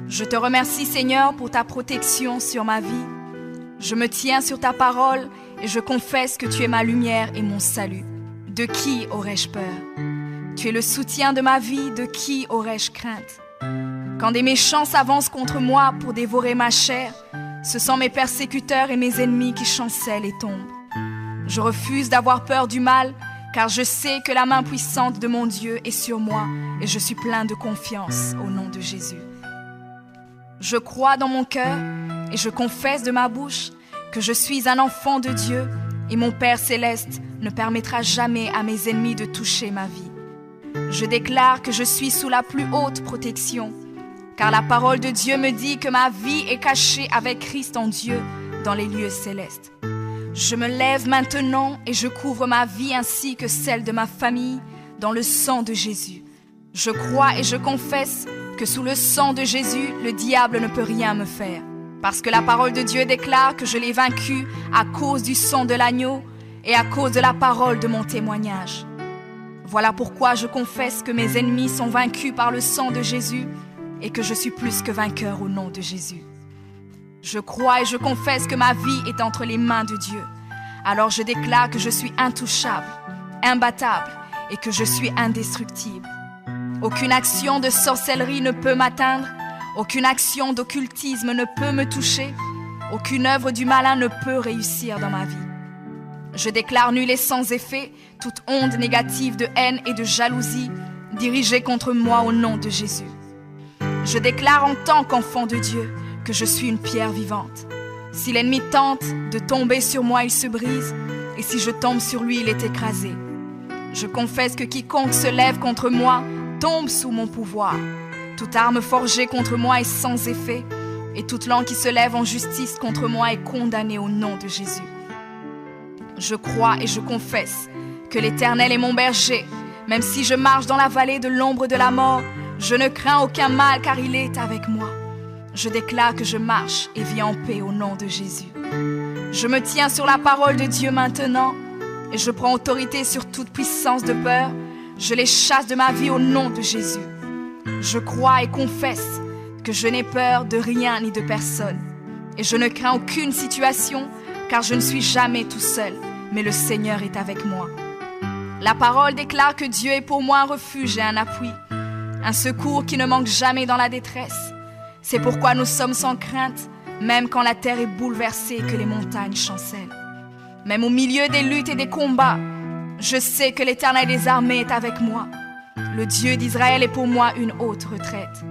Je te remercie, Seigneur, pour ta protection sur ma vie. Je me tiens sur ta parole et je confesse que tu es ma lumière et mon salut. De qui aurais-je peur? Tu es le soutien de ma vie, de qui aurais-je crainte? Quand des méchants s'avancent contre moi pour dévorer ma chair, ce sont mes persécuteurs et mes ennemis qui chancellent et tombent. Je refuse d'avoir peur du mal, car je sais que la main puissante de mon Dieu est sur moi et je suis plein de confiance au nom de Jésus. Je crois dans mon cœur et je confesse de ma bouche que je suis un enfant de Dieu et mon Père céleste ne permettra jamais à mes ennemis de toucher ma vie. Je déclare que je suis sous la plus haute protection, car la parole de Dieu me dit que ma vie est cachée avec Christ en Dieu dans les lieux célestes. Je me lève maintenant et je couvre ma vie ainsi que celle de ma famille dans le sang de Jésus. Je crois et je confesse que sous le sang de Jésus, le diable ne peut rien me faire, parce que la parole de Dieu déclare que je l'ai vaincu à cause du sang de l'agneau et à cause de la parole de mon témoignage. Voilà pourquoi je confesse que mes ennemis sont vaincus par le sang de Jésus et que je suis plus que vainqueur au nom de Jésus. Je crois et je confesse que ma vie est entre les mains de Dieu. Alors je déclare que je suis intouchable, imbattable et que je suis indestructible. Aucune action de sorcellerie ne peut m'atteindre, aucune action d'occultisme ne peut me toucher, aucune œuvre du malin ne peut réussir dans ma vie. Je déclare nul et sans effet toute onde négative de haine et de jalousie dirigée contre moi au nom de Jésus. Je déclare en tant qu'enfant de Dieu que je suis une pierre vivante. Si l'ennemi tente de tomber sur moi, il se brise, et si je tombe sur lui, il est écrasé. Je confesse que quiconque se lève contre moi tombe sous mon pouvoir. Toute arme forgée contre moi est sans effet, et toute langue qui se lève en justice contre moi est condamnée au nom de Jésus. Je crois et je confesse que l'Éternel est mon berger. Même si je marche dans la vallée de l'ombre de la mort, je ne crains aucun mal car il est avec moi. Je déclare que je marche et vis en paix au nom de Jésus. Je me tiens sur la parole de Dieu maintenant et je prends autorité sur toute puissance de peur. Je les chasse de ma vie au nom de Jésus. Je crois et confesse que je n'ai peur de rien ni de personne. Et je ne crains aucune situation car je ne suis jamais tout seul, mais le Seigneur est avec moi. La parole déclare que Dieu est pour moi un refuge et un appui, un secours qui ne manque jamais dans la détresse. C'est pourquoi nous sommes sans crainte, même quand la terre est bouleversée et que les montagnes chancellent. Même au milieu des luttes et des combats, je sais que l'Éternel des armées est avec moi. Le Dieu d'Israël est pour moi une haute retraite.